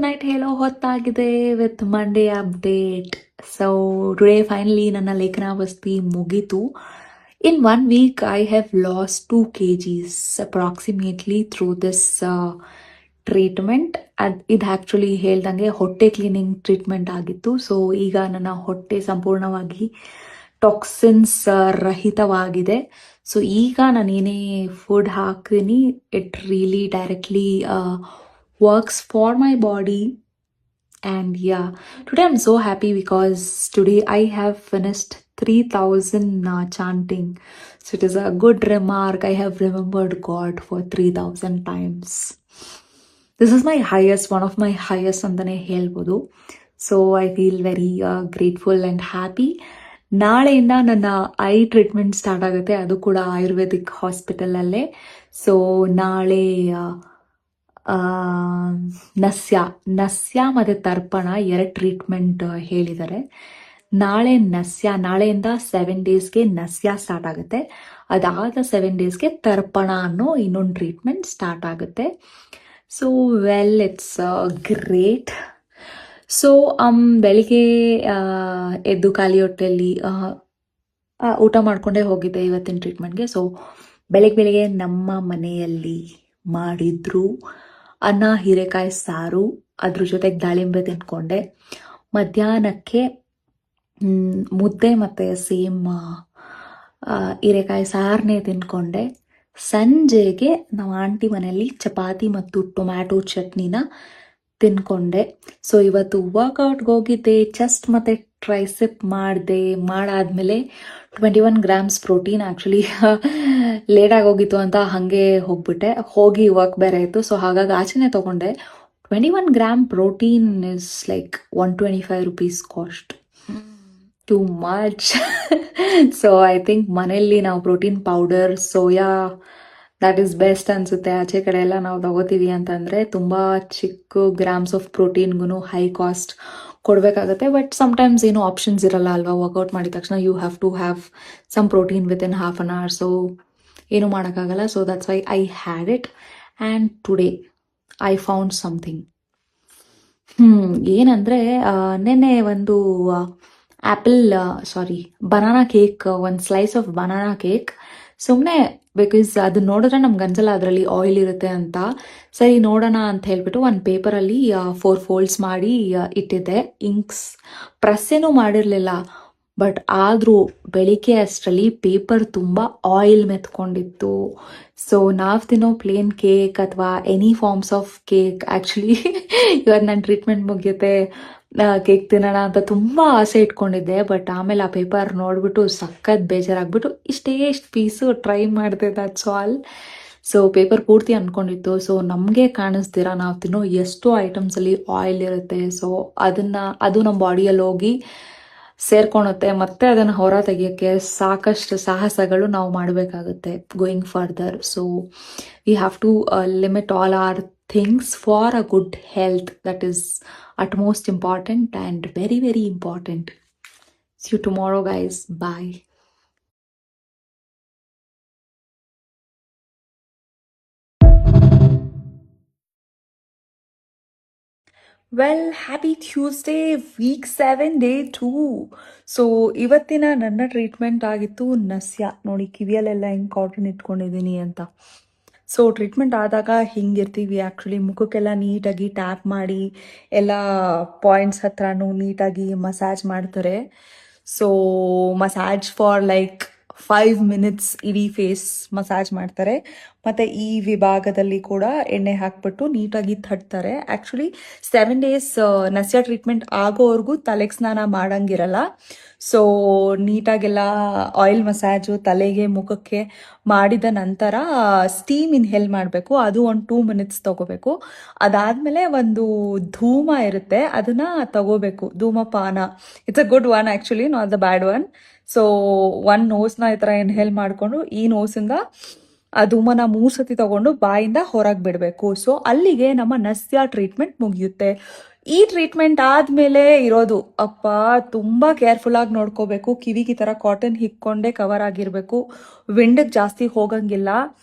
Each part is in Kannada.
ನೈಟ್ ಹೇಳೋ ಹೊತ್ತಾಗಿದೆ with Monday update. So today finally ನನ್ನ ಲೇಖನ ವಸ್ತಿ ಮುಗೀತು. In 1 week I have lost 2 kgs approximately through this treatment. ಇದು ಆ್ಯಕ್ಚುಲಿ ಹೇಳ್ದಂಗೆ ಹೊಟ್ಟೆ ಕ್ಲೀನಿಂಗ್ ಟ್ರೀಟ್ಮೆಂಟ್ ಆಗಿತ್ತು. ಸೊ ಈಗ ನನ್ನ ಹೊಟ್ಟೆ ಸಂಪೂರ್ಣವಾಗಿ ಟಾಕ್ಸಿನ್ಸ್ ರಹಿತವಾಗಿದೆ. ಸೊ ಈಗ ನಾನು ಏನೇ ಫುಡ್ ಹಾಕ್ತೀನಿ it really directly works for my body. And yeah, today I'm so happy because today I have finished 3000 chanting. So it is a good remark. I have remembered God for 3000 times. This is my highest, one of my highest antane helbodu. So I feel very grateful and happy. ನಾಳೆಯಿಂದ ನನ್ನ ಐ ಟ್ರೀಟ್ಮೆಂಟ್ ಸ್ಟಾರ್ಟ್ ಆಗುತ್ತೆ, ಅದು ಕೂಡ ಆಯುರ್ವೇದಿಕ್ ಹಾಸ್ಪಿಟಲ್ ಅಲ್ಲೇ. ಸೊ ನಾಳೆ ನಸ್ಯ ಮತ್ತು ತರ್ಪಣ 2 ಟ್ರೀಟ್ಮೆಂಟ್ ಹೇಳಿದ್ದಾರೆ. ನಾಳೆಯಿಂದ 7 daysಗೆ ನಸ್ಯ ಸ್ಟಾರ್ಟ್ ಆಗುತ್ತೆ. ಅದಾದ 7 daysಗೆ ತರ್ಪಣ ಅನ್ನೋ ಇನ್ನೊಂದು ಟ್ರೀಟ್ಮೆಂಟ್ ಸ್ಟಾರ್ಟ್ ಆಗುತ್ತೆ. So well, it's great. So ಬೆಳಿಗ್ಗೆ ಎದ್ದು ಖಾಲಿ ಹೊಟ್ಟೆಯಲ್ಲಿ ಊಟ ಮಾಡ್ಕೊಂಡೇ ಹೋಗಿದ್ದೆ ಇವತ್ತಿನ ಟ್ರೀಟ್ಮೆಂಟ್ಗೆ. ಸೊ ಬೆಳಿಗ್ಗೆ ನಮ್ಮ ಮನೆಯಲ್ಲಿ ಮಾಡಿದ್ರು ಅನ್ನ, ಹೀರೆಕಾಯಿ ಸಾರು, ಅದ್ರ ಜೊತೆಗೆ ದಾಳಿಂಬೆ ತಿನ್ಕೊಂಡೆ. ಮಧ್ಯಾಹ್ನಕ್ಕೆ ಮುದ್ದೆ ಮತ್ತು ಸೇಮ್ ಹೀರೆಕಾಯಿ ಸಾರನ್ನೇ ತಿನ್ಕೊಂಡೆ. ಸಂಜೆಗೆ ನಮ್ಮ ಆಂಟಿ ಮನೆಯಲ್ಲಿ ಚಪಾತಿ ಮತ್ತು ಟೊಮ್ಯಾಟೊ ಚಟ್ನಿನ ತಿನ್ಕೊಂಡೆ. ಸೊ ಇವತ್ತು ವರ್ಕೌಟ್ಗೆ ಹೋಗಿದ್ದೆ, ಚೆಸ್ಟ್ ಮತ್ತು ಟ್ರೈಸೆಪ್ ಮಾಡಾದ್ಮೇಲೆ 21 grams ಪ್ರೋಟೀನ್. ಆ್ಯಕ್ಚುಲಿ ಲೇಟಾಗಿ ಹೋಗಿತ್ತು ಅಂತ ಹಾಗೆ ಹೋಗಿ ವರ್ಕ್ ಬೇರೆ ಇತ್ತು. ಸೊ ಹಾಗಾಗಿ ಆಚೆನೆ ತೊಗೊಂಡೆ. 21 gram protein is like 125 rupees cost. Too much. So I think ಮನೆಯಲ್ಲಿ ನಾವು protein powder, soya, that is best ಅನಿಸುತ್ತೆ. ಆಚೆ ಕಡೆ ಎಲ್ಲ ನಾವು ತಗೋತೀವಿ ಅಂತಂದರೆ ತುಂಬ ಚಿಕ್ಕ ಗ್ರಾಮ್ಸ್ ಆಫ್ ಪ್ರೋಟೀನ್ಗೂ ಹೈ ಕಾಸ್ಟ್ ಕೊಡಬೇಕಾಗತ್ತೆ. ಬಟ್ ಸಮ್ಟೈಮ್ಸ್ ಏನೂ ಆಪ್ಷನ್ಸ್ ಇರಲ್ಲ ಅಲ್ವಾ. ವರ್ಕೌಟ್ ಮಾಡಿದ ತಕ್ಷಣ you have to have some protein within half an hour. So ಏನೂ ಮಾಡೋಕ್ಕಾಗಲ್ಲ. So that's why I had it. And today I found something. ಏನಂದರೆ ನೆನ್ನೆ ಒಂದು ಬನಾನಾ ಕೇಕ್, ಒಂದು ಸ್ಲೈಸ್ ಆಫ್ ಬನಾನಾ ಕೇಕ್ ಸುಮ್ಮನೆ ಬಿಕಾಸ್ ಅದನ್ನ ನೋಡಿದ್ರೆ ನಮ್ಗೆ ಅನ್ಸಲ್ಲ ಅದರಲ್ಲಿ ಆಯಿಲ್ ಇರುತ್ತೆ ಅಂತ. ಸರಿ ನೋಡೋಣ ಅಂತ ಹೇಳ್ಬಿಟ್ಟು ಒಂದು ಪೇಪರಲ್ಲಿ 4 folds ಮಾಡಿ ಇಟ್ಟಿದ್ದೆ. ಪ್ರೆಸ್ ಏನೂ ಮಾಡಿರಲಿಲ್ಲ. ಬಟ್ ಆದರೂ ಬೆಳಿಗ್ಗೆ ಅಷ್ಟರಲ್ಲಿ ಪೇಪರ್ ತುಂಬ ಆಯಿಲ್ ಮೆತ್ಕೊಂಡಿತ್ತು. ಸೊ ನಾವು ತಿನ್ನೋ ಪ್ಲೇನ್ ಕೇಕ್ ಅಥವಾ any forms of cake, actually ಇವತ್ತು ನನ್ನ ಟ್ರೀಟ್ಮೆಂಟ್ ಮುಗಿಯುತ್ತೆ ಕೇಕ್ ತಿನ್ನೋಣ ಅಂತ ತುಂಬ ಆಸೆ ಇಟ್ಕೊಂಡಿದ್ದೆ. ಬಟ್ ಆಮೇಲೆ ಆ ಪೇಪರ್ ನೋಡಿಬಿಟ್ಟು ಸಖತ್ ಬೇಜಾರಾಗ್ಬಿಟ್ಟು ಇಷ್ಟು ಪೀಸು ಟ್ರೈ ಮಾಡಿದೆ, ದಟ್ಸ್ ಆಲ್. ಸೊ ಪೇಪರ್ ಪೂರ್ತಿ ಅಂದ್ಕೊಂಡಿತ್ತು. ಸೊ ನಮಗೆ ಕಾಣಿಸ್ತೀರಾ ನಾವು ತಿನ್ನೋ ಎಷ್ಟೋ ಐಟಮ್ಸಲ್ಲಿ ಆಯಿಲ್ ಇರುತ್ತೆ. ಸೊ ಅದು ನಮ್ಮ ಬಾಡಿಯಲ್ಲಿ ಹೋಗಿ ಸೇರ್ಕೊಳುತ್ತೆ. ಮತ್ತೆ ಅದನ್ನು ಹೊರ ತೆಗಿಯೋಕ್ಕೆ ಸಾಕಷ್ಟು ಸಾಹಸಗಳು ನಾವು ಮಾಡಬೇಕಾಗುತ್ತೆ going further. So we have to limit all our things for a good health. That is utmost important and very, very important. See you tomorrow, guys. Bye. Well, happy Tuesday, week 7 day 2. So ಇವತ್ತಿನ ನನ್ನ ಟ್ರೀಟ್ಮೆಂಟ್ ಆಗಿತ್ತು ನಸ್ಯ. ನೋಡಿ ಕಿವಿಯಲ್ಲೆಲ್ಲ ಹೆಂಗೆ ಕಾಟನ್ ಇಟ್ಕೊಂಡಿದ್ದೀನಿ ಅಂತ. ಸೊ ಟ್ರೀಟ್ಮೆಂಟ್ ಆದಾಗ ಹಿಂಗಿರ್ತೀವಿ ಆ್ಯಕ್ಚುಲಿ. ಮುಖಕ್ಕೆಲ್ಲ ನೀಟಾಗಿ ಟ್ಯಾಪ್ ಮಾಡಿ ಎಲ್ಲ ಪಾಯಿಂಟ್ಸ್ ಹತ್ರನೂ ನೀಟಾಗಿ ಮಸಾಜ್ ಮಾಡ್ತಾರೆ. So massage for like 5 minutes ಇಡೀ ಫೇಸ್ ಮಸಾಜ್ ಮಾಡ್ತಾರೆ. ಮತ್ತು ಈ ವಿಭಾಗದಲ್ಲಿ ಕೂಡ ಎಣ್ಣೆ ಹಾಕ್ಬಿಟ್ಟು ನೀಟಾಗಿ ತಟ್ತಾರೆ. ಆ್ಯಕ್ಚುಲಿ 7 days ನಸ್ಯ ಟ್ರೀಟ್ಮೆಂಟ್ ಆಗೋವರೆಗೂ ತಲೆಗೆ ಸ್ನಾನ ಮಾಡೋಂಗಿರಲ್ಲ. ಸೊ ನೀಟಾಗೆಲ್ಲ ಆಯಿಲ್ ಮಸಾಜು ತಲೆಗೆ ಮುಖಕ್ಕೆ ಮಾಡಿದ ನಂತರ ಸ್ಟೀಮ್ ಇನ್ಹೇಲ್ ಮಾಡಬೇಕು. ಅದು ಒಂದು 2 minutes ತಗೋಬೇಕು. ಅದಾದಮೇಲೆ ಒಂದು ಧೂಮ ಇರುತ್ತೆ, ಅದನ್ನು ತಗೋಬೇಕು, ಧೂಮಪಾನ. It's a good one actually, not the bad one. So ಒಂದು ನೋಸ್ನ ಈ ಥರ ಇನ್ಹೇಲ್ ಮಾಡಿಕೊಂಡು ಈ ನೋಸಿಂದ ಆ ಧೂಮನ 3 ಸತಿ ತಗೊಂಡು ಬಾಯಿಂದ ಹೊರಗೆ ಬಿಡಬೇಕು. ಸೊ ಅಲ್ಲಿಗೆ ನಮ್ಮ ನಸ್ಯ ಟ್ರೀಟ್ಮೆಂಟ್ ಮುಗಿಯುತ್ತೆ. ಈ ಟ್ರೀಟ್ಮೆಂಟ್ ಆದಮೇಲೆ ಇರೋದು ಅಪ್ಪ ತುಂಬ ಕೇರ್ಫುಲ್ಲಾಗಿ ನೋಡ್ಕೋಬೇಕು. ಕಿವಿಗೆ ಈ ಥರ ಕಾಟನ್ ಹಿಕ್ಕೊಂಡೇ ಕವರ್ ಆಗಿರಬೇಕು. ವಿಂಡಿಗೆ ಜಾಸ್ತಿ ಹೋಗಂಗಿಲ್ಲ.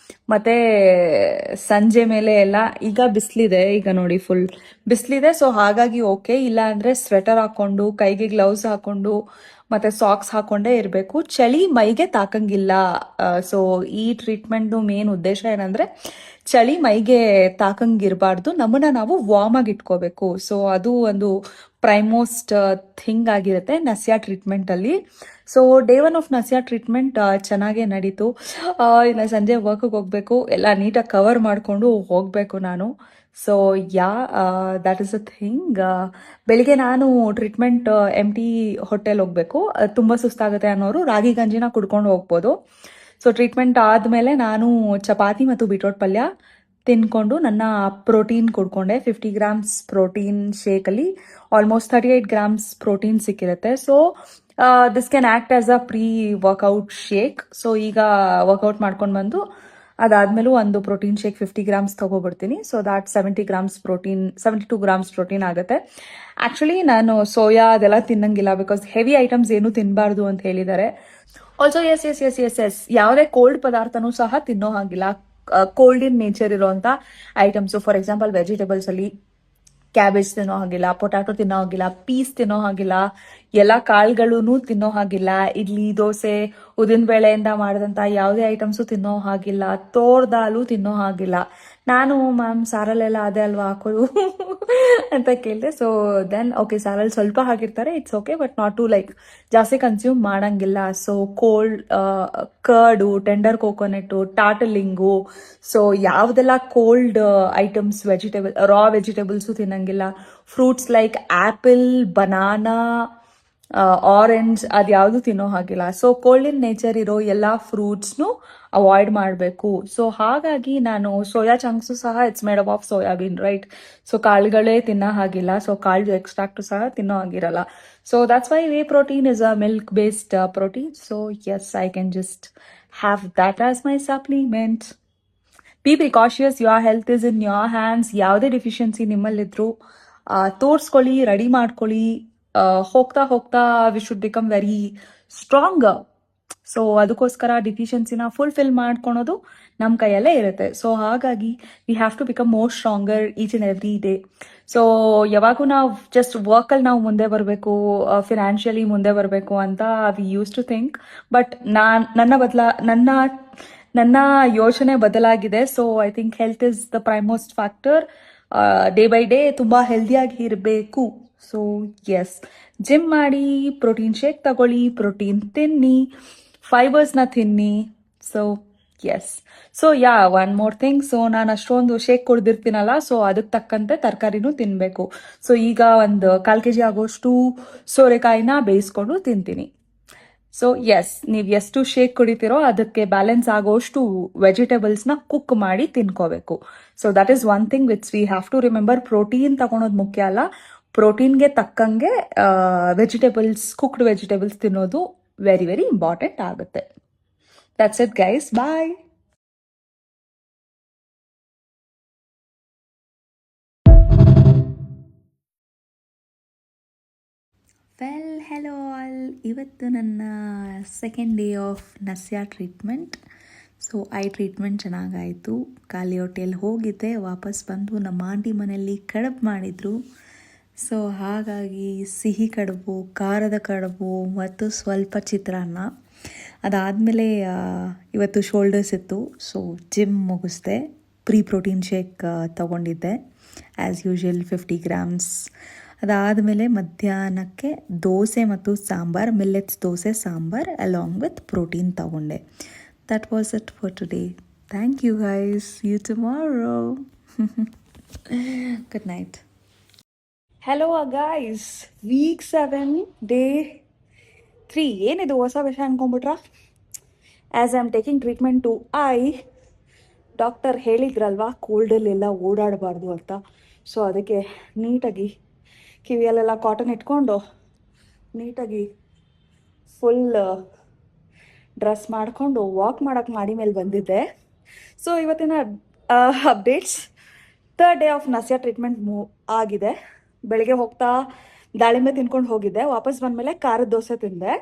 ಮತ್ತು ಸಂಜೆ ಮೇಲೆ ಎಲ್ಲ ಈಗ ಬಿಸಿಲಿದೆ, ಈಗ ನೋಡಿ ಫುಲ್ ಬಿಸಿಲಿದೆ. ಸೊ ಹಾಗಾಗಿ ಓಕೆ. ಇಲ್ಲ ಅಂದರೆ ಸ್ವೆಟರ್ ಹಾಕ್ಕೊಂಡು ಕೈಗೆ ಗ್ಲೌಸ್ ಹಾಕ್ಕೊಂಡು ಮತ್ತು ಸಾಕ್ಸ್ ಹಾಕ್ಕೊಂಡೇ ಇರಬೇಕು. ಚಳಿ ಮೈಗೆ ತಾಕಂಗಿಲ್ಲ. ಸೊ ಈ ಟ್ರೀಟ್ಮೆಂಟ್ದು ಮೇನ್ ಉದ್ದೇಶ ಏನಂದರೆ ಚಳಿ ಮೈಗೆ ತಾಕಂಗಿರಬಾರ್ದು, ನಮ್ಮನ್ನ ನಾವು ವಾರ್ಮ್ ಆಗಿ ಇಟ್ಕೋಬೇಕು. ಸೊ ಅದು ಒಂದು ಪ್ರೈಮೋಸ್ಟ್ ಥಿಂಗ್ ಆಗಿರುತ್ತೆ ನಸ್ಯಾ ಟ್ರೀಟ್ಮೆಂಟಲ್ಲಿ. So day 1 of nasya treatment ಚೆನ್ನಾಗೇ ನಡೀತು. ಇನ್ನು ಸಂಜೆ ವರ್ಕಿಗೆ ಹೋಗಬೇಕು, ಎಲ್ಲ ನೀಟಾಗಿ ಕವರ್ ಮಾಡಿಕೊಂಡು ಹೋಗಬೇಕು ನಾನು. So yeah, that is a thing. ಬೆಳಿಗ್ಗೆ ನಾನು ಟ್ರೀಟ್ಮೆಂಟ್ ಎಂಟಿ ಹೊಟ್ಟೆಲ್ ಹೋಗಬೇಕು. ತುಂಬ ಸುಸ್ತಾಗುತ್ತೆ ಅನ್ನೋರು ರಾಗಿ ಗಂಜಿನ ಕುಡ್ಕೊಂಡು ಹೋಗ್ಬೋದು. ಸೊ ಟ್ರೀಟ್ಮೆಂಟ್ ಆದಮೇಲೆ ನಾನು ಚಪಾತಿ ಮತ್ತು ಬೀಟ್ರೋಟ್ ಪಲ್ಯ ತಿನ್ಕೊಂಡು ನನ್ನ ಪ್ರೋಟೀನ್ ಕೊಡ್ಕೊಂಡೆ. 50 ಗ್ರಾಮ್ಸ್ ಪ್ರೋಟೀನ್ ಶೇಕಲ್ಲಿ ಆಲ್ಮೋಸ್ಟ್ 38 ಗ್ರಾಮ್ಸ್ ಪ್ರೋಟೀನ್ ಸಿಕ್ಕಿರುತ್ತೆ. So this can act as a pre workout shake. So ಈಗ ವರ್ಕೌಟ್ ಮಾಡ್ಕೊಂಡು ಬಂದು ಅದಾದಮೇಲೂ ಒಂದು ಪ್ರೋಟೀನ್ ಶೇಕ್ 50 ಗ್ರಾಮ್ಸ್ ತೊಗೊಬಿಡ್ತೀನಿ. So that 70 grams protein, 72 grams protein ಆಗುತ್ತೆ. ಆ್ಯಕ್ಚುಲಿ ನಾನು ಸೋಯಾ ಅದೆಲ್ಲ ತಿನ್ನಂಗಿಲ್ಲ, ಬಿಕಾಸ್ ಹೆವಿ ಐಟಮ್ಸ್ ಏನೂ ತಿನ್ನಬಾರ್ದು ಅಂತ ಹೇಳಿದ್ದಾರೆ. ಆಲ್ಸೋ ಎಸ್ ಯಾವುದೇ ಕೋಲ್ಡ್ ಪದಾರ್ಥನೂ ಸಹ ತಿನ್ನೋ ಹಾಗಿಲ್ಲ. ಕೋಲ್ಡ್ ಇನ್ ನೇಚರ್ ಇರೋಂಥ ಐಟಮ್ಸು, ಫಾರ್ ಎಕ್ಸಾಂಪಲ್ ವೆಜಿಟೇಬಲ್ಸ್ ಅಲ್ಲಿ ಕ್ಯಾಬೇಜ್ ತಿನ್ನೋ ಹಾಗಿಲ್ಲ, ಪೊಟ್ಯಾಟೊ ತಿನ್ನೋ ಹಾಗಿಲ್ಲ, ಪೀಸ್ ತಿನ್ನೋ ಹಾಗಿಲ್ಲ, ಎಲ್ಲ ಕಾಳುಗಳೂ ತಿನ್ನೋ ಹಾಗಿಲ್ಲ, ಇಡ್ಲಿ ದೋಸೆ ಉದ್ದಿನ ಬೇಳೆಯಿಂದ ಮಾಡಿದಂಥ ಯಾವುದೇ ಐಟಮ್ಸು ತಿನ್ನೋ ಹಾಗಿಲ್ಲ, ತೋರ್ದಾಲು ತಿನ್ನೋ ಹಾಗಿಲ್ಲ. ನಾನು ಮ್ಯಾಮ್ ಸಾರಲ್ಲೆಲ್ಲ ಅದೇ ಅಲ್ವಾ ಹಾಕೋದು ಅಂತ ಕೇಳಿದೆ. ಸೊ ದೆನ್ ಓಕೆ, ಸಾರಲ್ಲಿ ಸ್ವಲ್ಪ ಹಾಕಿರ್ತಾರೆ, it's okay, but not to like ಜಾಸ್ತಿ ಕನ್ಸ್ಯೂಮ್ ಮಾಡಂಗಿಲ್ಲ. So cold curd, tender coconut, ಟಾಟಲಿಂಗು, ಸೊ ಯಾವುದೆಲ್ಲ ಕೋಲ್ಡ್ ಐಟಮ್ಸ್, ರಾ ವೆಜಿಟೇಬಲ್ಸು ತಿನ್ನಂಗಿಲ್ಲ. Fruits like apple, banana, orange ಅದ್ಯಾವುದು ತಿನ್ನೋ ಹಾಗಿಲ್ಲ. ಸೊ ಕೋಲ್ಡ್ ಇನ್ ನೇಚರ್ ಇರೋ ಎಲ್ಲ ಫ್ರೂಟ್ಸ್ನು ಅವಾಯ್ಡ್ ಮಾಡಬೇಕು. ಸೊ ಹಾಗಾಗಿ ನಾನು ಸೋಯಾ ಚಂಕ್ಸು ಸಹ it's made up of soybean, right? So ಕಾಳುಗಳೇ ತಿನ್ನೋ ಹಾಗಿಲ್ಲ. ಸೊ ಕಾಳು ಎಕ್ಸ್ಟ್ರಾಕ್ಟು ಸಹ ತಿನ್ನೋ ಆಗಿರಲ್ಲ. So that's why whey protein is a milk based protein. So yes, I can just have that as my supplement. Be precautious, your health is in your hands. ಯಾವುದೇ ಡಿಫಿಷಿಯನ್ಸಿ ನಿಮ್ಮಲ್ಲಿದ್ರು ತೋರಿಸ್ಕೊಳ್ಳಿ, ರೆಡಿ ಮಾಡ್ಕೊಳ್ಳಿ. ಹೋಗ್ತಾ ಹೋಗ್ತಾ we should become very strong. So ಅದಕ್ಕೋಸ್ಕರ ಡಿಫಿಷಿಯನ್ಸಿನ ಫುಲ್ಫಿಲ್ ಮಾಡ್ಕೊಳೋದು ನಮ್ಮ ಕೈಯಲ್ಲೇ ಇರುತ್ತೆ. ಸೊ ಹಾಗಾಗಿ we have to become more stronger each and every day. So ಯಾವಾಗೂ ನಾವು ಜಸ್ಟ್ ವರ್ಕಲ್ಲಿ ನಾವು ಮುಂದೆ ಬರಬೇಕು, ಫಿನಾನ್ಷಿಯಲಿ ಮುಂದೆ ಬರಬೇಕು ಅಂತ we use to think. But ನನ್ನ ಯೋಚನೆ ಬದಲಾಗಿದೆ. So I think health is the primemost factor. Day by day ತುಂಬ ಹೆಲ್ದಿಯಾಗಿ ಇರಬೇಕು. ಸೊ ಎಸ್, ಜಿಮ್ ಮಾಡಿ, ಪ್ರೋಟೀನ್ ಶೇಕ್ ತಗೊಳ್ಳಿ, ಪ್ರೋಟೀನ್ ತಿನ್ನಿ, ಫೈಬರ್ಸ್ನ ತಿನ್ನಿ. So yes. So yeah, one more thing. So ನಾನು ಅಷ್ಟೊಂದು ಶೇಕ್ ಕುಡ್ದಿರ್ತೀನಲ್ಲ, ಸೊ ಅದಕ್ಕೆ ತಕ್ಕಂತೆ ತರಕಾರಿನೂ ತಿನ್ನಬೇಕು. ಸೊ ಈಗ ಒಂದು 1/4 kg ಆಗೋಷ್ಟು ಸೋರೆಕಾಯಿನ ಬೇಯಿಸ್ಕೊಂಡು ತಿಂತೀನಿ. ಸೊ ಎಸ್, ನೀವು ಎಷ್ಟು ಶೇಕ್ ಕುಡಿತೀರೋ ಅದಕ್ಕೆ ಬ್ಯಾಲೆನ್ಸ್ ಆಗೋಷ್ಟು ವೆಜಿಟೇಬಲ್ಸ್ನ ಕುಕ್ ಮಾಡಿ ತಿನ್ಕೋಬೇಕು. So that is one thing which we have to remember. Protein ತಗೊಳೋದು ಮುಖ್ಯ ಅಲ್ಲ, ಪ್ರೋಟೀನ್ಗೆ ತಕ್ಕಂಗೆ ವೆಜಿಟೇಬಲ್ಸ್, ಕುಕ್ಡ್ ವೆಜಿಟೇಬಲ್ಸ್ ತಿನ್ನೋದು ವೆರಿ ವೆರಿ ಇಂಪಾರ್ಟೆಂಟ್ ಆಗುತ್ತೆ. That's it guys, bye. Well, hello all. ಇವತ್ತು ನನ್ನ second day of nasya treatment. So I treatment ಚೆನ್ನಾಗಾಯಿತು. ಖಾಲಿ ಹೊಟ್ಟೆಯಲ್ಲಿ ಹೋಗಿದ್ದೆ, ವಾಪಸ್ ಬಂದು ನಮ್ಮ ಆಂಟಿ ಮನೆಯಲ್ಲಿ ಕಡುಬು ಮಾಡಿದರು. ಸೊ ಹಾಗಾಗಿ ಸಿಹಿ ಕಡುಬು, ಖಾರದ ಕಡುಬು ಮತ್ತು ಸ್ವಲ್ಪ ಚಿತ್ರಾನ್ನ. ಅದಾದಮೇಲೆ ಇವತ್ತು ಶೋಲ್ಡರ್ಸ್ ಇತ್ತು. ಸೊ ಜಿಮ್ ಮುಗಿಸ್ದೆ, ಪ್ರೋಟೀನ್ ಶೇಕ್ ತಗೊಂಡಿದ್ದೆ ಆ್ಯಸ್ ಯೂಶ್ವಲ್ 50 ಗ್ರಾಮ್ಸ್. ಅದಾದಮೇಲೆ ಮಧ್ಯಾಹ್ನಕ್ಕೆ ದೋಸೆ ಮತ್ತು sambar, millets dosa sambar along with protein ತಗೊಂಡೆ. That was it for today. Thank you guys. See you tomorrow. Good night. Hello guys. Week 7, day 3. ಏನಿದು ಹೊಸ ವಿಷಯ ಅನ್ಕೊಂಡ್ಬಿಟ್ರಾ? As I am taking treatment to I, doctor ಹೇಳಿದ್ರಲ್ವಾ ಕೋಲ್ಡಲ್ಲೆಲ್ಲ ಓಡಾಡಬಾರ್ದು ಅಂತ. ಸೊ ಅದಕ್ಕೆ ನೀಟಾಗಿ ಕಿವಿಯಲ್ಲೆಲ್ಲ ಕಾಟನ್ ಇಟ್ಕೊಂಡು ನೀಟಾಗಿ ಫುಲ್ ಡ್ರೆಸ್ ಮಾಡಿಕೊಂಡು ವಾಕ್ ಮಾಡೋಕ್ಕೆ ಮಾಡಿ ಮೇಲೆ ಬಂದಿದ್ದೆ. ಸೊ ಇವತ್ತಿನ updates, 3rd day of nasya treatment ಆಗಿದೆ. ಬೆಳಿಗ್ಗೆ ಹೋಗ್ತಾ ದಾಳಿಂಬೆ ತಿನ್ಕೊಂಡು ಹೋಗಿದ್ದೆ. ವಾಪಸ್ ಬಂದಮೇಲೆ ಖಾರದ ದೋಸೆ ತಿಂದೆ.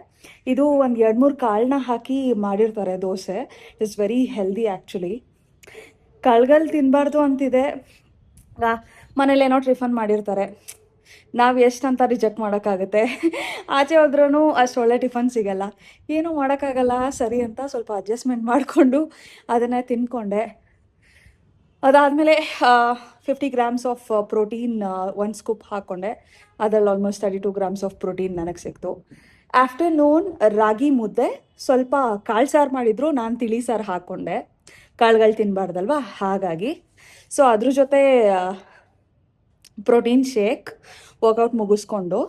ಇದು ಒಂದು 2-3 ಕಾಳನ್ನ ಹಾಕಿ ಮಾಡಿರ್ತಾರೆ dosa. It's very healthy actually. ಕಾಳುಗಳು ತಿನ್ನಬಾರ್ದು ಅಂತಿದೆ. ಮನೇಲಿ ಏನೋ ಟಿಫನ್ ಮಾಡಿರ್ತಾರೆ, ನಾವು ಎಷ್ಟಂತ ರಿಜೆಕ್ಟ್ ಮಾಡೋಕ್ಕಾಗುತ್ತೆ. ಆಚೆ ಹೋದ್ರೂ ಅಷ್ಟು ಒಳ್ಳೆ ಟಿಫನ್ ಸಿಗಲ್ಲ, ಏನೂ ಮಾಡೋಕ್ಕಾಗಲ್ಲ. ಸರಿ ಅಂತ ಸ್ವಲ್ಪ ಅಡ್ಜಸ್ಟ್ಮೆಂಟ್ ಮಾಡಿಕೊಂಡು ಅದನ್ನೇ ತಿಂದ್ಕೊಂಡೆ. ಅದಾದಮೇಲೆ 50 ಗ್ರಾಮ್ಸ್ ಆಫ್ ಪ್ರೋಟೀನ್ 1 ಸ್ಕೂಪ್ ಹಾಕ್ಕೊಂಡೆ. ಅದರಲ್ಲಿ ಆಲ್ಮೋಸ್ಟ್ 32 ಗ್ರಾಮ್ಸ್ ಆಫ್ ಪ್ರೋಟೀನ್ ನನಗೆ ಸಿಕ್ತು. ಆಫ್ಟರ್ನೂನ್ ರಾಗಿ ಮುದ್ದೆ, ಸ್ವಲ್ಪ ಕಾಳು ಸಾರು ಮಾಡಿದ್ರು, ನಾನು ತಿಳಿ ಸಾರು ಹಾಕ್ಕೊಂಡೆ. ಕಾಳುಗಳು ತಿನ್ನಬಾರ್ದಲ್ವ, ಹಾಗಾಗಿ. ಸೊ ಅದ್ರ ಜೊತೆ ಪ್ರೋಟೀನ್ ಶೇಕ್. ವರ್ಕೌಟ್ ಮುಗಿಸ್ಕೊಂಡು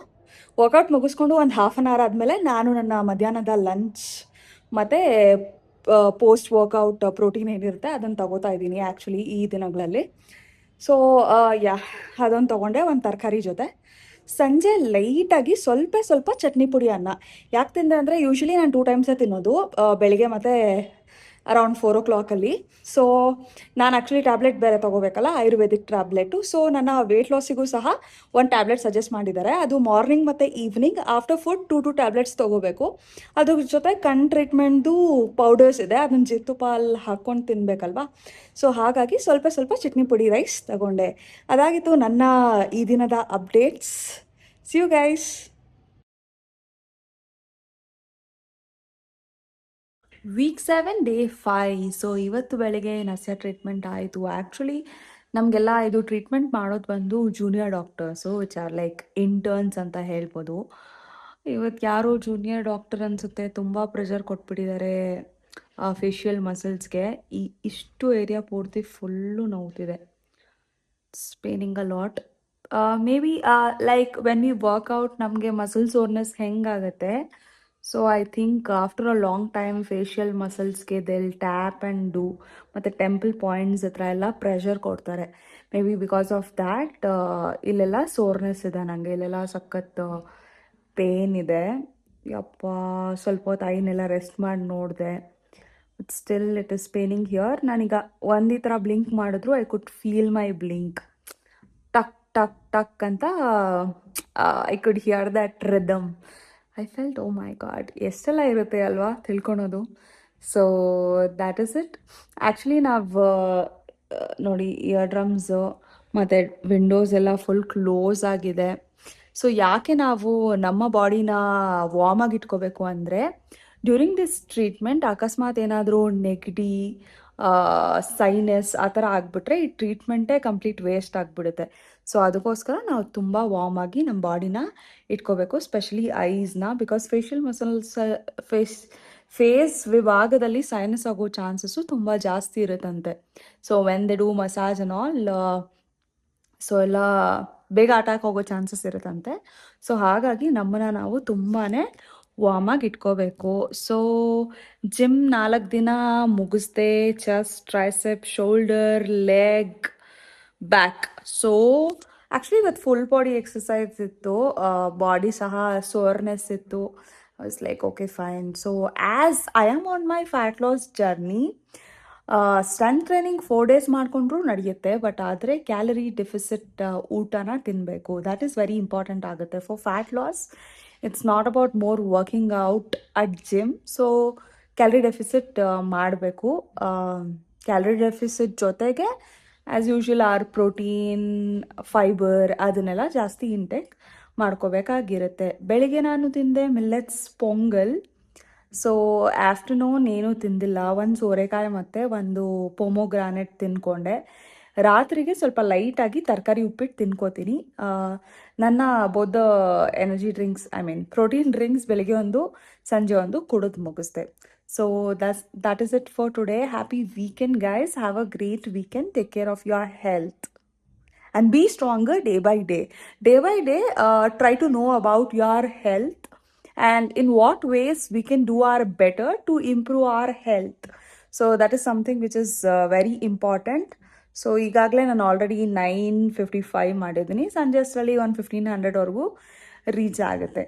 ಒಂದು ಹಾಫ್ ಆನ್ ಅವರ್ ಆದಮೇಲೆ ನಾನು ನನ್ನ ಮಧ್ಯಾಹ್ನದ ಲಂಚ್ ಮತ್ತು ಪೋಸ್ಟ್ ವರ್ಕೌಟ್ ಪ್ರೋಟೀನ್ ಏನಿರುತ್ತೆ ಅದನ್ನು ತಗೋತಾ ಇದ್ದೀನಿ ಆ್ಯಕ್ಚುಲಿ ಈ ದಿನಗಳಲ್ಲಿ. ಸೊ ಅದೊಂದು ತೊಗೊಂಡೆ, ಒಂದು ತರಕಾರಿ ಜೊತೆ. ಸಂಜೆ ಲೈಟಾಗಿ ಸ್ವಲ್ಪ ಚಟ್ನಿ ಪುಡಿ ಅನ್ನ. ಯಾಕೆ ತಿಂದೆ ಅಂದರೆ ಯೂಶ್ವಲಿ ನಾನು 2 ಟೈಮ್ಸೇ ತಿನ್ನೋದು, ಬೆಳಿಗ್ಗೆ ಮತ್ತು ಅರೌಂಡ್ 4 o'clock. ಸೊ ನಾನು ಆ್ಯಕ್ಚುಲಿ ಟ್ಯಾಬ್ಲೆಟ್ ಬೇರೆ ತೊಗೋಬೇಕಲ್ಲ, ಆಯುರ್ವೇದಿಕ್ ಟ್ಯಾಬ್ಲೆಟು. ಸೊ ನನ್ನ ವೆಯ್ಟ್ ಲಾಸಿಗೂ ಸಹ ಒಂದು ಟ್ಯಾಬ್ಲೆಟ್ ಸಜೆಸ್ಟ್ ಮಾಡಿದ್ದಾರೆ. ಅದು ಮಾರ್ನಿಂಗ್ ಮತ್ತು ಈವ್ನಿಂಗ್ ಆಫ್ಟರ್ ಫುಡ್ 2 ಟ್ಯಾಬ್ಲೆಟ್ಸ್ ತೊಗೋಬೇಕು. ಅದ್ರ ಜೊತೆ ಕಣ್ ಟ್ರೀಟ್ಮೆಂಟ್ದು ಪೌಡರ್ಸ್ ಇದೆ, ಅದನ್ನು ಜೇನುತುಪ್ಪಲ್ಲಿ ಹಾಕ್ಕೊಂಡು ತಿನ್ನಬೇಕಲ್ವಾ. ಸೊ ಹಾಗಾಗಿ ಸ್ವಲ್ಪ ಚಟ್ನಿ ಪುಡಿ ರೈಸ್ ತಗೊಂಡೆ. ಅದಾಗಿತ್ತು ನನ್ನ ಈ ದಿನದ updates. See you guys. Week 7 day 5. So ಇವತ್ತು ಬೆಳಗ್ಗೆ ನಸ್ಯ ಟ್ರೀಟ್ಮೆಂಟ್ ಆಯಿತು. ಆ್ಯಕ್ಚುಲಿ ನಮಗೆಲ್ಲ ಇದು ಟ್ರೀಟ್ಮೆಂಟ್ ಮಾಡೋದು ಬಂದು junior doctors, which are like interns ಅಂತ ಹೇಳ್ಬೋದು. ಇವತ್ತು ಯಾರೋ ಜೂನಿಯರ್ ಡಾಕ್ಟರ್ ಅನಿಸುತ್ತೆ, ತುಂಬ ಪ್ರೆಷರ್ ಕೊಟ್ಬಿಟ್ಟಿದ್ದಾರೆ ಫೇಶಿಯಲ್ ಮಸಲ್ಸ್ಗೆ. ಇಷ್ಟು ಏರಿಯಾ ಪೂರ್ತಿ ಫುಲ್ಲು ನೋವ್ತಿದೆ. Paining a lot. Maybe like when we workout ನಮಗೆ ಮಸಲ್ ಸೋರ್ನೆಸ್ ಹೆಂಗಾಗುತ್ತೆ. So I think after a long time facial ಮಸಲ್ಸ್ಗೆ ದೆಲ್ ಟ್ಯಾಪ್ ಆ್ಯಂಡ್ ಡೂ, ಮತ್ತು ಟೆಂಪಲ್ ಪಾಯಿಂಟ್ಸ್ ಹತ್ರ ಎಲ್ಲ ಪ್ರೆಷರ್ ಕೊಡ್ತಾರೆ. Maybe because of that ಇಲ್ಲೆಲ್ಲ ಸೋರ್ನೆಸ್ ಇದೆ ನನಗೆ, ಇಲ್ಲೆಲ್ಲ ಸಖತ್ ಪೇನ್ ಇದೆ. ಯಪ್ಪ, ಸ್ವಲ್ಪ ಹೊತ್ತು ಐನೆಲ್ಲ ರೆಸ್ಟ್ ಮಾಡಿ ನೋಡಿದೆ, but still it is paining here. ನಾನೀಗ ಒಂದು ಈ ಥರ ಬ್ಲಿಂಕ್ ಮಾಡಿದ್ರು I could feel my blink ಟಕ್ ಟಕ್ ಟಕ್ ಅಂತ. I could hear that rhythm. I felt oh my god, ಎಷ್ಟೆಲ್ಲ ಇರುತ್ತೆ ಅಲ್ವಾ ತಿಳ್ಕೊಳೋದು. So that is it. Actually ನಾವು ನೋಡಿ, ಇಯರ್ ಡ್ರಮ್ಸು ಮತ್ತು ವಿಂಡೋಸ್ ಎಲ್ಲ ಫುಲ್ ಕ್ಲೋಸ್ ಆಗಿದೆ. ಸೊ ಯಾಕೆ ನಾವು ನಮ್ಮ ಬಾಡಿನ ವಾರ್ಮಾಗಿ ಇಟ್ಕೋಬೇಕು ಅಂದರೆ, ಡ್ಯೂರಿಂಗ್ ದಿಸ್ ಟ್ರೀಟ್ಮೆಂಟ್ ಅಕಸ್ಮಾತ್ ಏನಾದರೂ ನೆಗಡಿ, ಸೈನಸ್ ಆ ಥರ ಆಗಿಬಿಟ್ರೆ ಈ ಟ್ರೀಟ್ಮೆಂಟೇ ಕಂಪ್ಲೀಟ್ ವೇಸ್ಟ್ ಆಗಿಬಿಡುತ್ತೆ. ಸೊ ಅದಕ್ಕೋಸ್ಕರ ನಾವು ತುಂಬ ವಾರ್ಮಾಗಿ ನಮ್ಮ ಬಾಡಿನ ಇಟ್ಕೋಬೇಕು, ಸ್ಪೆಷಲಿ ಐಸ್ನ. ಬಿಕಾಸ್ ಫೇಶಿಯಲ್ ಮಸಲ್ಸ್ ಫೇಸ್ ವಿಭಾಗದಲ್ಲಿ ಸೈನಸ್ ಆಗೋ ಚಾನ್ಸಸ್ಸು ತುಂಬ ಜಾಸ್ತಿ ಇರುತ್ತಂತೆ. So when they do massage and all, so ಎಲ್ಲ ಬೇಗ ಅಟ್ಯಾಕ್ ಹೋಗೋ ಚಾನ್ಸಸ್ ಇರುತ್ತಂತೆ. ಸೊ ಹಾಗಾಗಿ ನಮ್ಮನ್ನು ನಾವು ತುಂಬಾ ವಾರ್ಮಾಗಿ ಇಟ್ಕೋಬೇಕು. ಸೊ ಜಿಮ್ 4 ದಿನ ಮುಗಿಸ್ದೆ. Chest, tricep, shoulder, leg, back. So actually ಇವತ್ತು ಫುಲ್ ಬಾಡಿ ಎಕ್ಸಸೈಸ್ ಇತ್ತು, ಬಾಡಿ ಸಹ ಸೋರ್ನೆಸ್ ಇತ್ತು. I was like okay fine. So as I am on my fat loss journey, strength training 4 days ಮಾಡಿಕೊಂಡ್ರೂ ನಡೆಯುತ್ತೆ, ಬಟ್ ಆದರೆ ಕ್ಯಾಲರಿ ಡೆಫಿಸಿಟ್ ಊಟನ ತಿನ್ನಬೇಕು. ದ್ಯಾಟ್ ಈಸ್ ವೆರಿ ಇಂಪಾರ್ಟೆಂಟ್ ಆಗುತ್ತೆ for fat loss. It's not about more working out at gym. So calorie deficit ಮಾಡಬೇಕು. ಕ್ಯಾಲರಿ ಡೆಫಿಸಿಟ್ ಜೊತೆಗೆ ಆ್ಯಸ್ ಯೂಶ್ವಲ್ ಪ್ರೋಟೀನ್, ಫೈಬರ್ ಅದನ್ನೆಲ್ಲ ಜಾಸ್ತಿ ಇಂಟೇಕ್ ಮಾಡ್ಕೋಬೇಕಾಗಿರುತ್ತೆ. ಬೆಳಿಗ್ಗೆ ನಾನು ತಿಂದೆ ಮಿಲ್ಲೆಟ್ಸ್ ಪೊಂಗಲ್. ಸೊ ಆಫ್ಟರ್ನೂನ್ ಏನೂ ತಿಂದಿಲ್ಲ, ಒಂದು ಸೋರೆಕಾಯಿ ಮತ್ತು ಒಂದು ಪೊಮೊಗ್ರಾನೆಟ್ ತಿನ್ಕೊಂಡೆ. ರಾತ್ರಿಗೆ ಸ್ವಲ್ಪ ಲೈಟಾಗಿ ತರಕಾರಿ ಉಪ್ಪಿಟ್ಟು ತಿನ್ಕೋತೀನಿ. ನನ್ನ ಬೋಧ energy drinks, I mean protein drinks ಬೆಳಿಗ್ಗೆ ಒಂದು, ಸಂಜೆ ಒಂದು ಕುಡಿದು ಮುಗಿಸ್ದೆ. So that is it for today. Happy weekend guys, have a great weekend, take care of your health and be stronger day by day. Day by day, try to know about your health and in what ways we can do our better to improve our health. So that is something which is very important. So ಈಗಾಗಲೇ ನಾನು ಆಲ್ರೆಡಿ 9:55 ಮಾಡಿದ್ದೀನಿ. ಸಂಜೆ ಅಷ್ಟರಲ್ಲಿ 1500ವರೆಗೂ ರೀಚ್ ಆಗುತ್ತೆ.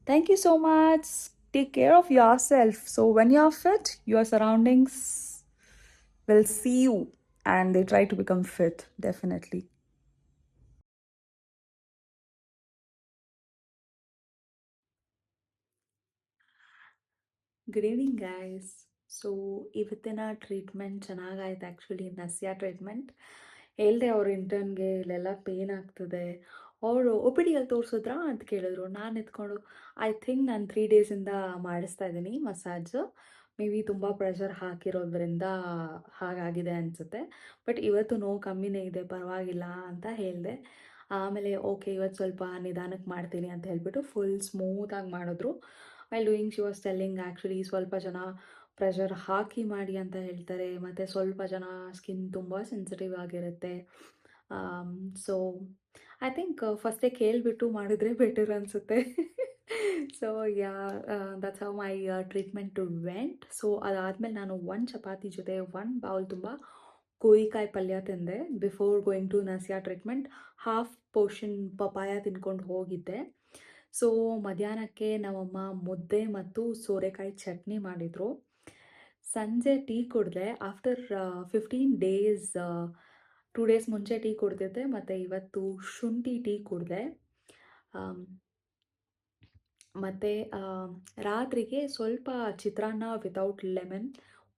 Thank you so much. Take care of yourself. So when you are fit, your surroundings will see you and they try to become fit, definitely. Good evening guys. So ಇವತ್ತಿನ ಟ್ರೀಟ್ಮೆಂಟ್ ಚೆನ್ನಾಗಾಯ್ತು ಆ್ಯಕ್ಚುಲಿ. ನಸ್ಯಾ ಟ್ರೀಟ್ಮೆಂಟ್ ಹೇಳಿದೆ ಅವ್ರ ಇಂಟರ್ನ್ಗೆ ಇಲ್ಲೆಲ್ಲ ಪೇನ್ ಆಗ್ತದೆ. ಅವರು ಒ ಪಿ ಡಿಯಲ್ಲಿ ತೋರಿಸಿದ್ರಾ ಅಂತ ಕೇಳಿದ್ರು. ನಾನು ಎತ್ಕೊಂಡು ಐ ಥಿಂಕ್ ನಾನು 3 ಡೇಸಿಂದ ಮಾಡಿಸ್ತಾ ಇದ್ದೀನಿ ಮಸಾಜು. ಮೇ ಬಿ ತುಂಬ ಪ್ರೆಷರ್ ಹಾಕಿರೋದ್ರಿಂದ ಹಾಗಾಗಿದೆ ಅನಿಸುತ್ತೆ. ಬಟ್ ಇವತ್ತು ನೋವು ಕಮ್ಮಿನೇ ಇದೆ, ಪರವಾಗಿಲ್ಲ ಅಂತ ಹೇಳಿದೆ. ಆಮೇಲೆ ಓಕೆ ಇವತ್ತು ಸ್ವಲ್ಪ ನಿಧಾನಕ್ಕೆ ಮಾಡ್ತೀನಿ ಅಂತ ಹೇಳಿಬಿಟ್ಟು ಫುಲ್ ಸ್ಮೂತಾಗಿ ಮಾಡಿದ್ರು. While doing she was telling actually ಸ್ವಲ್ಪ ಜನ ಪ್ರೆಷರ್ ಹಾಕಿ ಮಾಡಿ ಅಂತ ಹೇಳ್ತಾರೆ, ಮತ್ತು ಸ್ವಲ್ಪ ಜನ ಸ್ಕಿನ್ ತುಂಬ ಸೆನ್ಸಿಟಿವ್ ಆಗಿರುತ್ತೆ. ಸೊ ಐ ಥಿಂಕ್ ಫಸ್ಟೇ ಕೇಳಿಬಿಟ್ಟು ಮಾಡಿದ್ರೆ ಬೆಟರ್ ಅನಿಸುತ್ತೆ. So yeah that's how my treatment vent. So ಅದಾದಮೇಲೆ ನಾನು 1 ಚಪಾತಿ ಜೊತೆ 1 ಬೌಲ್ ತುಂಬ ಕೋಯಿಕಾಯಿ ಪಲ್ಯ ತಿಂದೆ before going to nasya treatment. Half portion papaya ತಿನ್ಕೊಂಡು ಹೋಗಿದ್ದೆ. ಸೊ ಮಧ್ಯಾಹ್ನಕ್ಕೆ ನಮ್ಮಮ್ಮ ಮುದ್ದೆ ಮತ್ತು ಸೋರೆಕಾಯಿ ಚಟ್ನಿ ಮಾಡಿದರು. ಸಂಜೆ ಟೀ ಕುಡಿದೆ. ಆಫ್ಟರ್ 15 ಡೇಸ್ 2 ಡೇಸ್ ಮುಂಚೆ ಟೀ ಕುಡ್ದಿದ್ದೆ, ಮತ್ತು ಇವತ್ತು ಶುಂಠಿ ಟೀ ಕುಡಿದೆ. ಮತ್ತು ರಾತ್ರಿಗೆ ಸ್ವಲ್ಪ ಚಿತ್ರಾನ್ನ ವಿತೌಟ್ ಲೆಮನ್,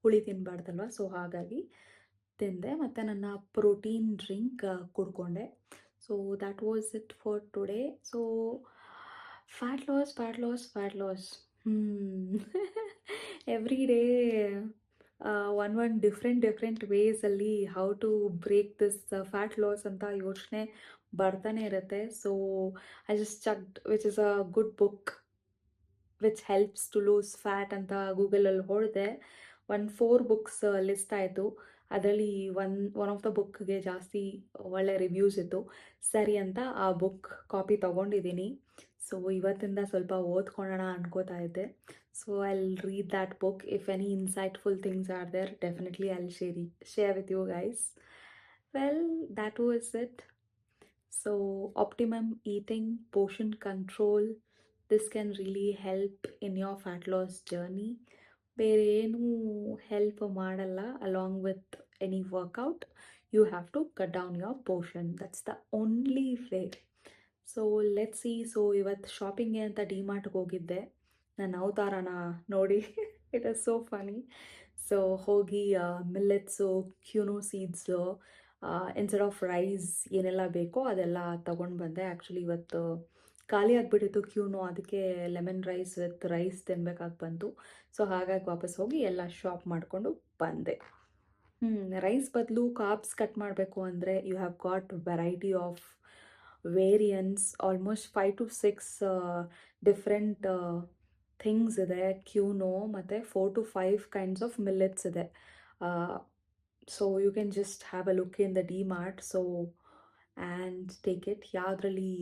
ಹುಳಿ ತಿನ್ನಬಾರ್ದಲ್ವ, ಸೊ ಹಾಗಾಗಿ ತಿಂದೆ. ಮತ್ತು ನನ್ನ ಪ್ರೋಟೀನ್ ಡ್ರಿಂಕ್ ಕುಡ್ಕೊಂಡೆ. So that was it for today. So fat loss every day one different ವೇಸಲ್ಲಿ how to break this fat loss ಅಂತ ಯೋಚನೆ ಬರ್ತಾನೆ ಇರುತ್ತೆ. So I just checked which is a good book which helps to lose fat ಅಂತ ಗೂಗಲಲ್ಲಿ ಹೊಡೆದೆ. 4 ಬುಕ್ಸ್ ಲಿಸ್ಟ್ ಆಯಿತು. ಅದರಲ್ಲಿ ಒನ್ ಆಫ್ ದ ಬುಕ್ಗೆ ಜಾಸ್ತಿ ಒಳ್ಳೆ ರಿವ್ಯೂಸ್ ಇತ್ತು. ಸರಿ ಅಂತ ಆ ಬುಕ್ ಕಾಪಿ ತೊಗೊಂಡಿದ್ದೀನಿ. ಸೊ ಇವತ್ತಿಂದ ಸ್ವಲ್ಪ ಓದ್ಕೊಳ್ಳೋಣ ಅನ್ಕೋತಾ ಇದ್ದೆ. So I will read that book. If any insightful things are there, definitely I will share with you guys. Well, that was it. So optimum eating, portion control, this can really help in your fat loss journey. ಬೇರೆ ಏನೂ ಹೆಲ್ಪ್ ಮಾಡಲ್ಲ. Along with any workout you have to cut down your portion. That's the only way. So let's see. So ಇವತ್ತು ಶಾಪಿಂಗ್ಗೆ ಅಂತ ಡಿಮಾರ್ಟ್ಗೆ ಹೋಗಿದ್ದೆ, ನನ್ನ ಅವತಾರನ ನೋಡಿ. It is so funny. So ಹೋಗಿ millets, quinoa seeds, instead of rice ಏನೆಲ್ಲ ಬೇಕೋ ಅದೆಲ್ಲ ತೊಗೊಂಡು ಬಂದೆ. ಆ್ಯಕ್ಚುಲಿ ಇವತ್ತು ಖಾಲಿ ಆಗಿಬಿಟ್ಟಿತ್ತು ಕ್ಯೂನೋ, ಅದಕ್ಕೆ ಲೆಮನ್ ರೈಸ್ ವಿತ್ ರೈಸ್ ತಿನ್ಬೇಕಾಗಿ ಬಂತು. ಸೊ ಹಾಗಾಗಿ ವಾಪಸ್ ಹೋಗಿ ಎಲ್ಲ ಶಾಪ್ ಮಾಡಿಕೊಂಡು ಬಂದೆ. ರೈಸ್ ಬದಲು ಕಾರ್ಬ್ಸ್ ಕಟ್ ಮಾಡಬೇಕು ಅಂದರೆ you have got variety of variance. Almost 5 to 6 different things ಇದೆ. ಕ್ಯೂನೋ ಮತ್ತು 4 to 5 ಕೈಂಡ್ಸ್ ಆಫ್ ಮಿಲ್ಲೆಟ್ಸ್ ಇದೆ. So you can just have a look in the DMart. So and take it. ಯಾವುದ್ರಲ್ಲಿ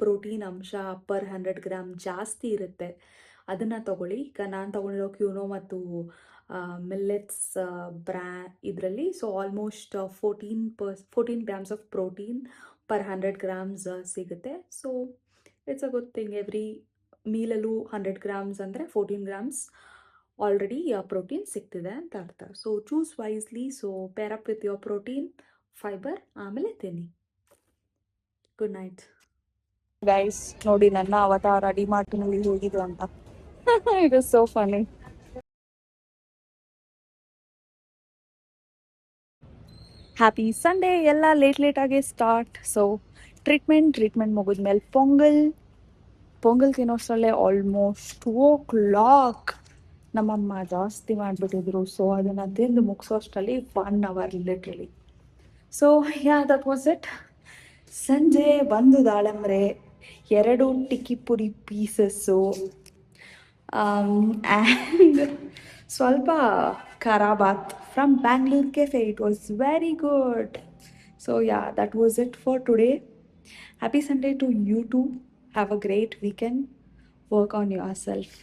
ಪ್ರೋಟೀನ್ ಅಂಶ ಪರ್ 100 ಗ್ರಾಮ್ ಜಾಸ್ತಿ ಇರುತ್ತೆ ಅದನ್ನು ತೊಗೊಳ್ಳಿ. ಈಗ ನಾನು ತೊಗೊಂಡಿರೋ ಕ್ಯೂನೋ ಮತ್ತು ಮಿಲ್ಲೆಟ್ಸ್ ಇದರಲ್ಲಿ so almost 14 grams of protein per 100 grams ಸಿಗುತ್ತೆ. So it's a good thing. Every ಮೀಲಲ್ಲೂ 100 ಗ್ರಾಮ್ಸ್ ಅಂದರೆ 14 ಗ್ರಾಮ್ಸ್ ಆಲ್ರೆಡಿ ಪ್ರೋಟೀನ್ ಸಿಗ್ತಿದೆ ಅಂತ ಅರ್ಥ. So choose wisely. So pair up with your protein, fibre, ಆಮೇಲೆ ತಿನ್ನಿ. Good night guys. ನೋಡಿ ನನ್ನ ಅವತಾರ ಡಿಮಾರ್ಟ್ನಲ್ಲಿ ಹೇಗಿದ್ದು ಅಂತ. It is so funny. Happy Sunday. ಎಲ್ಲ ಲೇಟಾಗೆ ಸ್ಟಾರ್ಟ್. ಸೊ ಟ್ರೀಟ್ಮೆಂಟ್ ಮುಗಿದ್ಮೇಲೆ ಪೊಂಗಲ್ ತಿನ್ನೋಷ್ಟರಲ್ಲೇ ಆಲ್ಮೋಸ್ಟ್ 2 o'clock. ನಮ್ಮಮ್ಮ ಜಾಸ್ತಿ ಮಾಡಿಬಿಟ್ಟಿದ್ರು. ಸೊ ಅದನ್ನು ತಿಂದು ಮುಗಿಸೋಷ್ಟರಲ್ಲಿ 1 hour literally. So yeah, that was it. ಸಂಜೆ 1 ದಾಳಂಬ್ರೆ, 2 ಟಿಕ್ಕಿ ಪುರಿ ಪೀಸಸ್ಸು, ಆ್ಯಂಡ್ ಸ್ವಲ್ಪ khara bath from Bangalore cafe. It was very good. So yeah, that was it for today. Happy Sunday to you too. Have a great weekend. Work on your self.